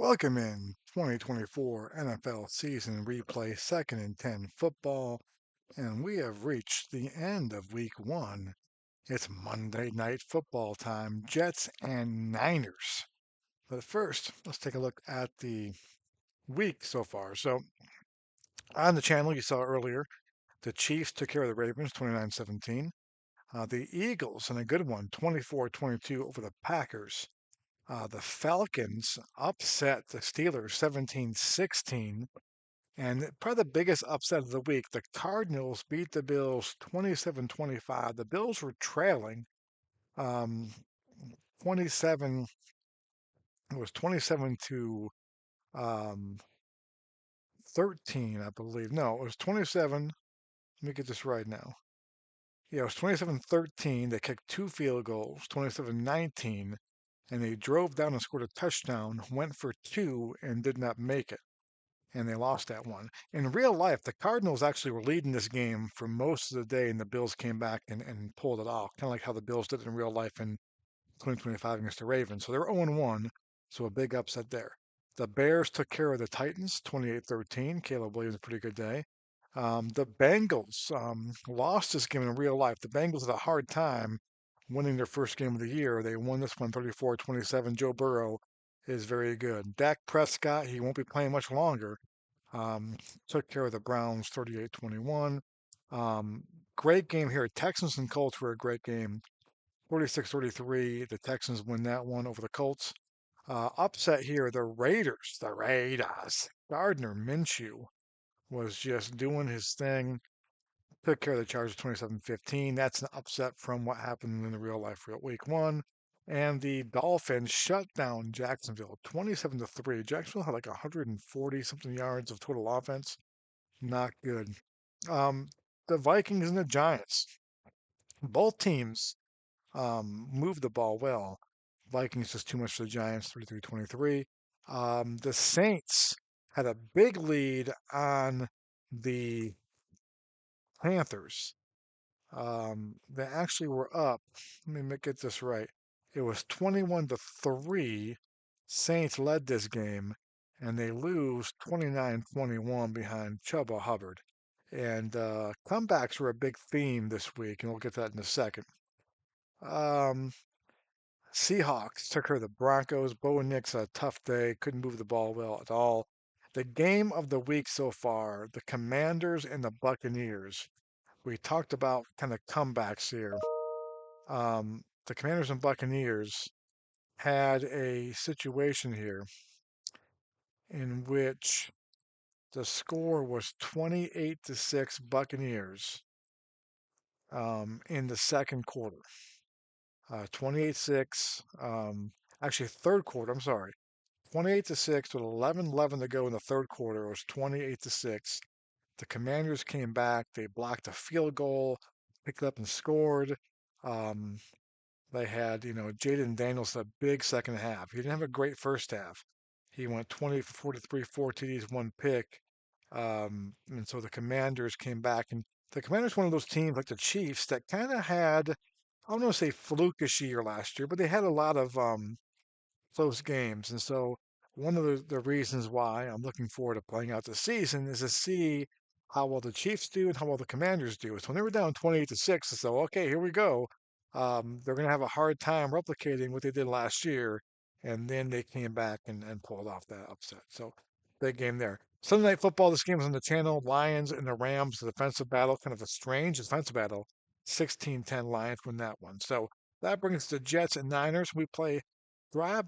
Welcome in 2024 NFL season replay, second and 10 football, and we have reached the end of week one. It's Monday night football time, Jets and Niners. But first, let's take a look at the week so far. So, on the channel you saw earlier, the Chiefs took care of the Ravens 29-17. The Eagles, and a good one, 24-22 over the Packers. The Falcons upset the Steelers 17-16. And probably the biggest upset of the week, the Cardinals beat the Bills 27-25. The Bills were trailing um, 27, it was 27 to um, 13, I believe. No, it was 27. Let me get this right now. Yeah, it was 27-13. They kicked two field goals, 27-19, and they drove down and scored a touchdown, went for two, and did not make it. And they lost that one. In real life, the Cardinals actually were leading this game for most of the day, and the Bills came back and pulled it off, kind of like how the Bills did in real life in 2025 against the Ravens. So they're 0-1, so a big upset there. The Bears took care of the Titans 28-13. Caleb Williams, a pretty good day. The Bengals lost this game in real life. The Bengals had a hard time winning their first game of the year. They won this one 34-27. Joe Burrow is very good. Dak Prescott, he won't be playing much longer. Um, Took care of the Browns 38-21. Um, Great game here. Texans and Colts were a great game. 46-33. The Texans win that one over the Colts. Upset here, the Raiders. The Raiders. Gardner Minshew was just doing his thing. Took care of the Chargers 27-15. That's an upset from what happened in the real life week one. And the Dolphins shut down Jacksonville 27-3. Jacksonville had like 140 something yards of total offense. Not good. Um, the Vikings and the Giants. Both teams moved the ball well. Vikings just too much for the Giants, 33-23. The Saints had a big lead on the Panthers. They actually were up. Let me get this right. It was 21-3. Saints led this game, and they lose 29-21 behind Chuba Hubbard. And comebacks were a big theme this week, and we'll get to that in a second. Um, Seahawks took care of the Broncos. Bo Nix had a tough day, couldn't move the ball well at all. The game of the week so far, the Commanders and the Buccaneers. We talked about kind of comebacks here. The Commanders and Buccaneers had a situation here in which the score was 28-6 Buccaneers in the second quarter. 28-6, actually third quarter, I'm sorry. 28-6 with 11-11 to go in the third quarter. It was 28-6. The Commanders came back. They blocked a field goal, picked it up and scored. Um, They had, Jaden Daniels had a big second half. He didn't have a great first half. He went 20 for 43, four TDs, one pick. And so the Commanders came back. And the Commanders, one of those teams like the Chiefs that kind of had, I don't want to say flukish year last year, but they had a lot of close games. And so one of the reasons why I'm looking forward to playing out the season is to see how well the Chiefs do and how well the Commanders do. So when they were down 28-6, so okay, here we go. They're going to have a hard time replicating what they did last year. And then they came back and pulled off that upset. So big game there. Sunday Night Football, this game was on the channel. Lions and the Rams, the defensive battle, kind of a strange defensive battle. 16-10 Lions win that one. So that brings the Jets and Niners. We play drive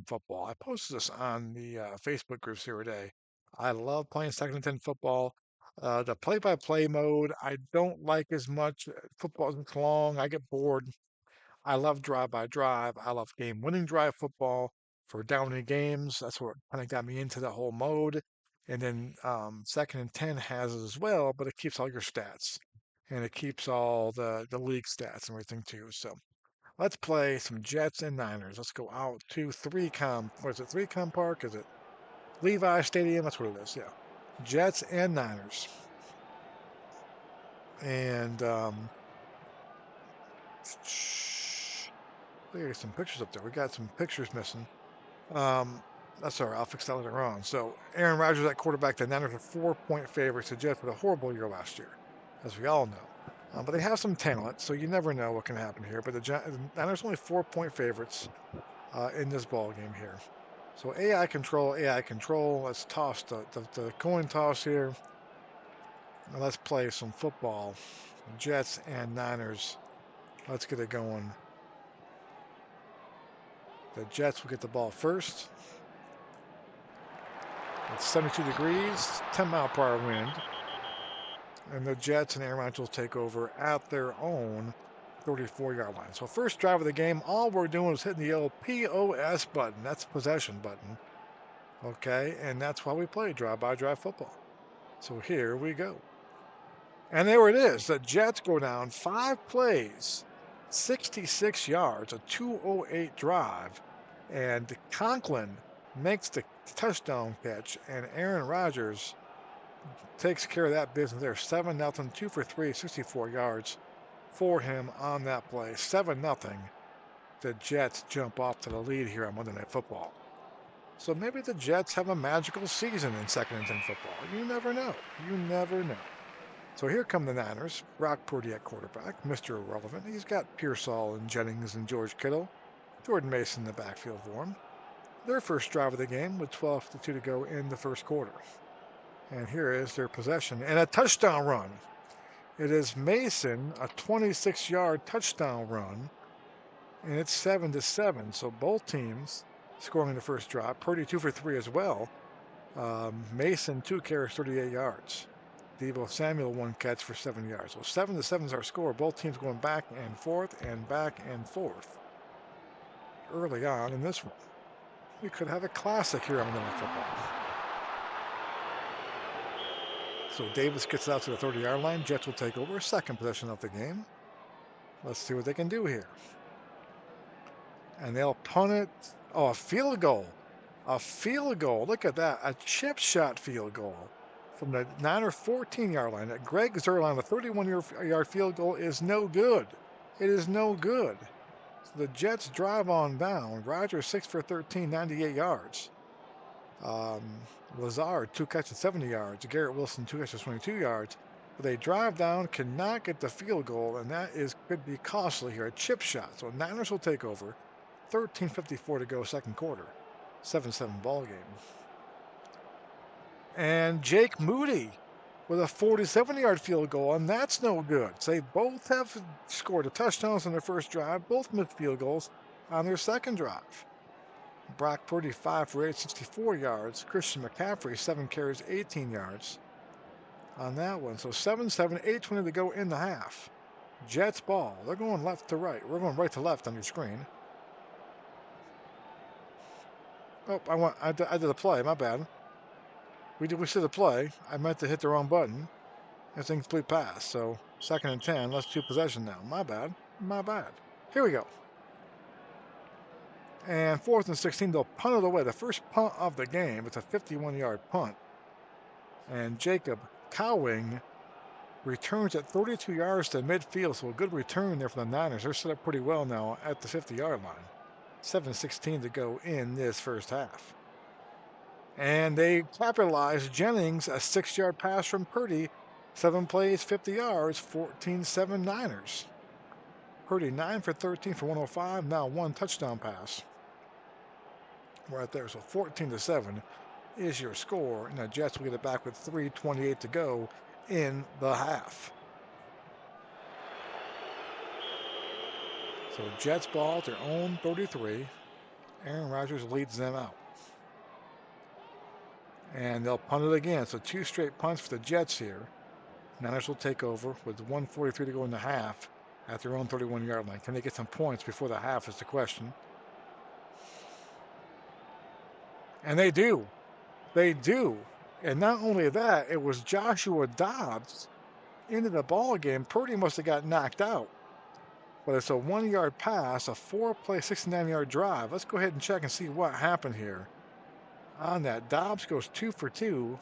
football. I posted this on the Facebook groups here today. I love playing second and 10 football. The play-by-play mode, I don't like as much. Football isn't long. I get bored. I love drive-by-drive. I love game-winning drive football for downing games. That's what kind of got me into the whole mode. And then second and 10 has it as well, but it keeps all your stats. And it keeps all the league stats and everything too. So let's play some Jets and Niners. Let's go out to 3Com. What is it? 3Com Park? Is it Levi Stadium? That's what it is. Yeah. Jets and Niners. And there's some pictures up there. We got some pictures missing. Um, That's all right. I'll fix that later on. So Aaron Rodgers at quarterback. The Niners are 4-point favorites. The Jets had a horrible year last year, as we all know. But they have some talent, so you never know what can happen here. But the Niners are only 4-point favorites in this ball game here. So AI control, AI control. Let's toss the coin toss here. Now let's play some football. Jets and Niners. Let's get it going. The Jets will get the ball first. It's 72 degrees, 10-mile-per-hour wind. And the Jets and Aaron Rodgers will take over at their own 34-yard line. So first drive of the game, all we're doing is hitting the yellow POS button. That's the possession button. Okay, and that's why we play drive-by-drive football. So here we go. And there it is. The Jets go down 5 plays, 66 yards, a 2:08 drive. And Conklin makes the touchdown catch, and Aaron Rodgers takes care of that business there. 7-0, 2 for 3, 64 yards for him on that play. 7-0. The Jets jump off to the lead here on Monday Night Football. So maybe the Jets have a magical season in second and 10 football. You never know. You never know. So here come the Niners. Brock Purdy at quarterback, Mr. Irrelevant. He's got Pearsall and Jennings and George Kittle. Jordan Mason in the backfield for him. Their first drive of the game with 12:2 to go in the first quarter. And here is their possession and a touchdown run. It is Mason, a 26-yard touchdown run, and it's 7-7. So both teams scoring the first drive. Purdy 2 for 3 as well. Mason 2 carries, 38 yards. Deebo Samuel 1 catch for 7 yards. So 7-7 is our score. Both teams going back and forth early on in this one. We could have a classic here on Monday Night Football. So Davis gets out to the 30-yard line. Jets will take over. Second possession of the game. Let's see what they can do here. And they'll punt it. Oh, a field goal. A field goal. Look at that. A chip shot field goal from the Niner 14-yard line. Greg Zuerlein, a 31-yard field goal is no good. It is no good. So the Jets drive on down. Rodgers 6 for 13, 98 yards. Lazard 2 catches, 70 yards. Garrett Wilson 2 catches, 22 yards. But they drive down, cannot get the field goal, and that could be costly here. A chip shot. So Niners will take over. 13:54 to go, second quarter. 7-7 ball game. And Jake Moody with a 47-yard field goal, and that's no good. So they both have scored a touchdowns on their first drive, both missed field goals on their second drive. Brock Purdy 5 for 8, 64 yards. Christian McCaffrey 7 carries, 18 yards on that one. So 7-7, 8:20 to go in the half. Jets ball. They're going left to right. We're going right to left on your screen. Oh, I did a play. My bad. We said a play. I meant to hit the wrong button. It's an incomplete pass. So 2nd and 10. Let's do possession now. My bad. My bad. Here we go. And 4th and 16. They'll punt it away. The first punt of the game. It's a 51-yard punt. And Jacob Cowing returns at 32 yards to midfield. So a good return there for the Niners. They're set up pretty well now at the 50-yard line. 7:16 to go in this first half. And they capitalized. Jennings, a 6-yard pass from Purdy. 7 plays, 50 yards, 14-7 Niners. Purdy 9 for 13 for 105. Now 1 touchdown pass. Right there. So 14-7 is your score. And the Jets will get it back with 3:28 to go in the half. So Jets ball at their own 33. Aaron Rodgers leads them out. And they'll punt it again. So 2 straight punts for the Jets here. Niners will take over with 1:43 to go in the half at their own 31-yard line. Can they get some points before the half is the question. And they do. They do. And not only that, it was Joshua Dobbs into the ball game. Purdy must have got knocked out. But it's a 1-yard pass, a 4-play, 69-yard drive. Let's go ahead and check and see what happened here. On that, Dobbs goes 2 for 2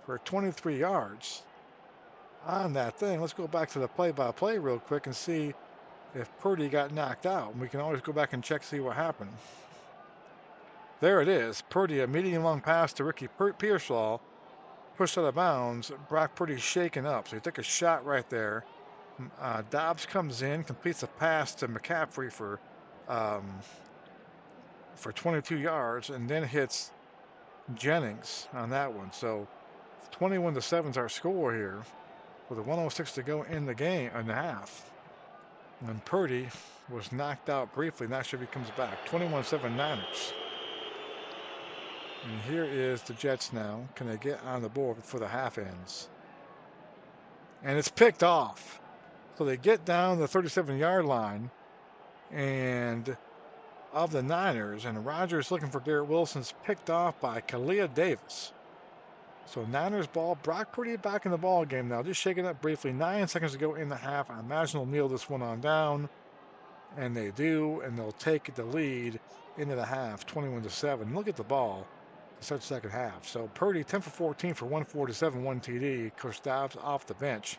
for 23 yards. On that thing, let's go back to the play-by-play real quick and see if Purdy got knocked out. We can always go back and check, see what happened. There it is. Purdy, a medium long pass to Ricky Pearsall. Pushed out of bounds. Brock Purdy shaken up. So he took a shot right there. Dobbs comes in, completes a pass to McCaffrey for 22 yards, and then hits Jennings on that one. So 21-7 is our score here, with a 1:06 to go in the game and a half. And Purdy was knocked out briefly. Not sure if he comes back. 21-7 Niners. And here is the Jets now. Can they get on the board before the half ends? And it's picked off. So they get down the 37-yard line and of the Niners, and Rodgers looking for Garrett Wilson's picked off by Kalia Davis. So Niners ball. Brock Purdy back in the ball game now. Just shaking up briefly. 9 seconds to go in the half. I imagine they'll kneel this one on down. And they do, and they'll take the lead into the half, 21-7. Look at the ball to start the second half. So Purdy 10 for 14 for 147, 1 TD. Of course, Dobbs off the bench.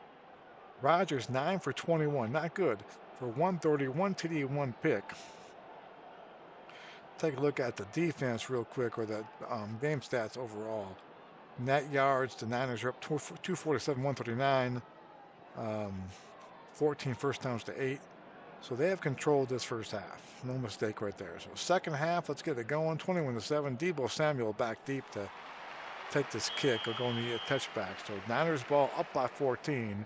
Rodgers 9 for 21, not good, for 130, 1 TD, 1 pick. Take a look at the defense real quick, or the game stats overall. Net yards, the Niners are up 247, 139. 14 first downs to 8. So they have controlled this first half. No mistake right there. So second half, let's get it going. 21-7. Deebo Samuel back deep to take this kick. Or going to get a touchback. So Niners ball up by 14.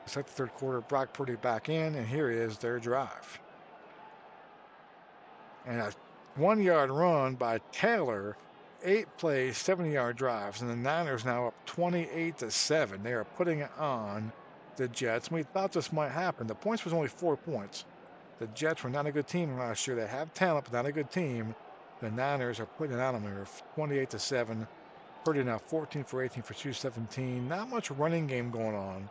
Start the third quarter. Brock Purdy back in, and here is their drive. And a 1-yard run by Taylor. 8 plays, 70-yard drives, and the Niners now up 28-7. They are putting it on the Jets. We thought this might happen. The points was only 4 points. The Jets were not a good team last year. They have talent, but not a good team. The Niners are putting it on them here, 28-7. Purdy now 14 for 18 for 217. Not much running game going on.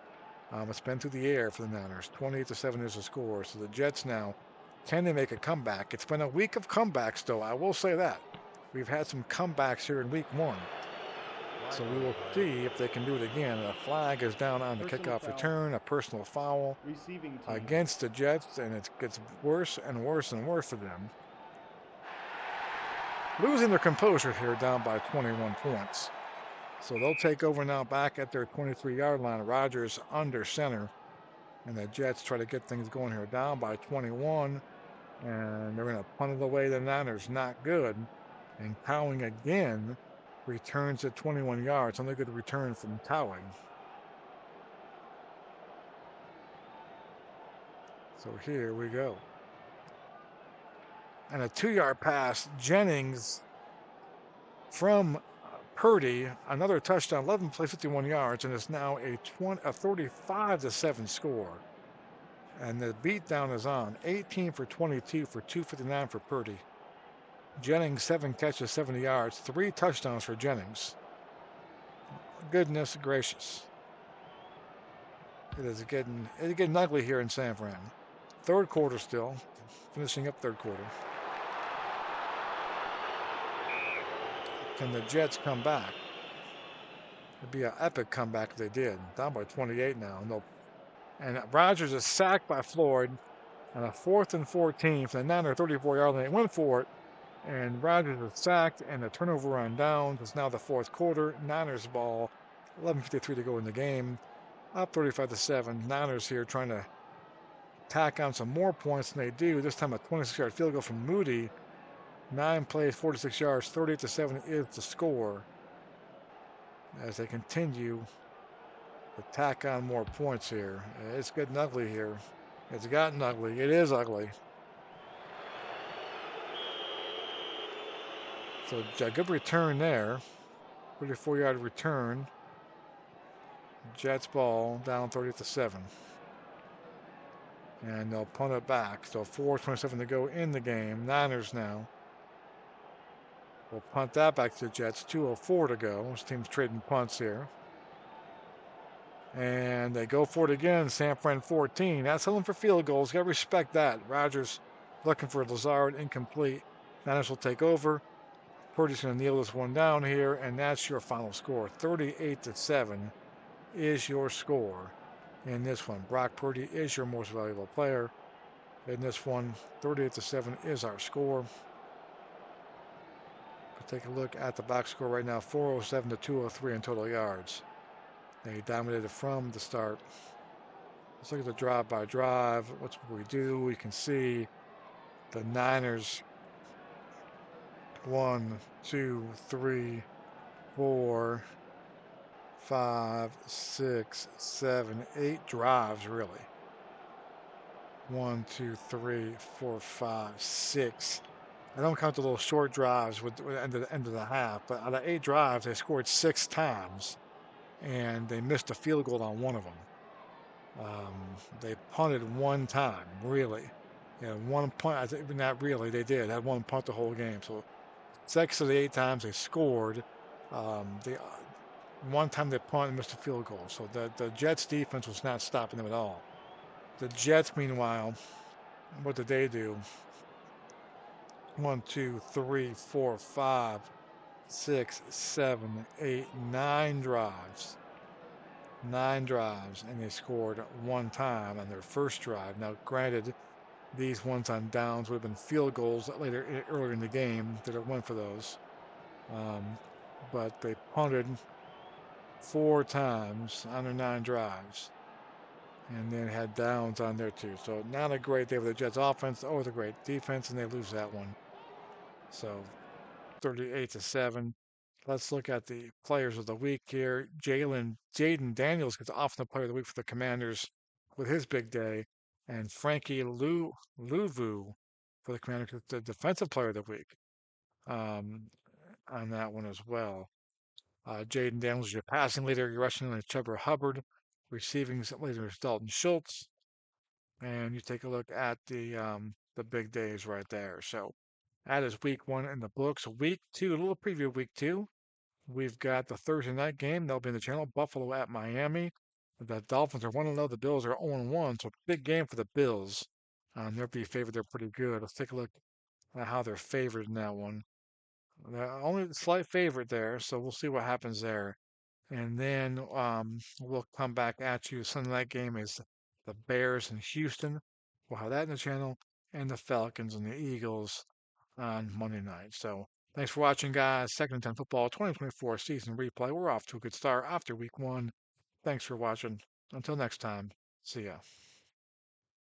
It's been through the air for the Niners. 28-7 is the score. So the Jets now, can they make a comeback? It's been a week of comebacks, though. I will say that. We've had some comebacks here in week 1. So we will see if they can do it again. A flag is down on the kickoff return, a personal foul against the Jets, and it gets worse and worse and worse for them. Losing their composure here, down by 21 points. So they'll take over now back at their 23-yard line. Rodgers under center. And the Jets try to get things going here, down by 21. And they're going to punt it away. The Niners, not good. And Cowing again returns at 21 yards. Only good return from Cowing. So here we go. And a 2-yard pass. Jennings from Purdy, another touchdown, 11 plays, 51 yards, and it's now a 35-7 score. And the beatdown is on. 18 for 22 for 259 for Purdy. Jennings, 7 catches, 70 yards, 3 touchdowns for Jennings. Goodness gracious. It's getting ugly here in San Fran. Third quarter still, finishing up third quarter. Can the Jets come back? It'd be an epic comeback if they did. Down by 28 now. Nope. And Rodgers is sacked by Floyd. And a 4th and 14 from the Niner 34-yard line. They went for it. And Rodgers is sacked, and the turnover on downs. It's now the fourth quarter. Niners ball. 11:53 to go in the game. Up 35-7. Niners here trying to tack on some more points than they do. This time a 26-yard field goal from Moody. 9 plays, 46 yards, 38-7 is the score. As they continue to tack on more points here. It's getting ugly here. It's gotten ugly. It is ugly. So a good return there. 34-yard return. Jets ball down 30-7. And they'll punt it back. So 4:27 to go in the game. Niners now. We'll punt that back to the Jets. 2:04 to go. This team's trading punts here. And they go for it again. San Fran 14. That's holding for field goals. Got to respect that. Rodgers looking for Lazard. Incomplete. Niners will take over. Purdy's going to kneel this one down here. And that's your final score. 38-7 is your score in this one. Brock Purdy is your most valuable player in this one. 38-7 is our score. Take a look at the box score right now, 407 to 203 in total yards. They dominated from the start. Let's look at the drive by drive. What's what we do? We can see the Niners 1, 2, 3, 4, 5, 6, 7, 8 drives really. 1, 2, 3, 4, 5, 6. I don't count the little short drives with the end of the half, but out of 8 drives, they scored 6 times, and they missed a field goal on one of them. They punted one time, really. Yeah, one punt. I think not really. They did had one punt the whole game. So 6 of the 8 times they scored. The one time they punted and missed a field goal. So the Jets defense was not stopping them at all. The Jets, meanwhile, what did they do? 1, 2, 3, 4, 5, 6, 7, 8, 9 drives. 9 drives, and they scored one time on their first drive. Now, granted, these ones on downs would have been field goals earlier in the game that it went for those. Um, but they punted 4 times on their 9 drives, and then had downs on there too. So not a great day for the Jets offense or the great defense, and they lose that one. So 38-7. Let's look at the players of the week here. Jaden Daniels gets offensive player of the week for the Commanders with his big day, and Frankie Louvu for the Commanders gets the defensive player of the week um, on that one as well. Jaden Daniels is your passing leader, your rushing leader is Trevor Hubbard, receiving leader is Dalton Schultz, and you take a look at the big days right there. So that is week 1 in the books. Week 2, a little preview of week 2. We've got the Thursday night game. They'll be in the channel. Buffalo at Miami. The Dolphins are 1-0. The Bills are 0-1. So big game for the Bills. They'll be favored. They're pretty good. Let's take a look at how they're favored in that one. They're only a slight favorite there, so we'll see what happens there. And then we'll come back at you. Sunday night game is the Bears and Houston. We'll have that in the channel. And the Falcons and the Eagles on Monday night. So thanks for watching, guys. Second and 10 football 2024 season replay. We're off to a good start after week 1. Thanks for watching. Until next time, see ya.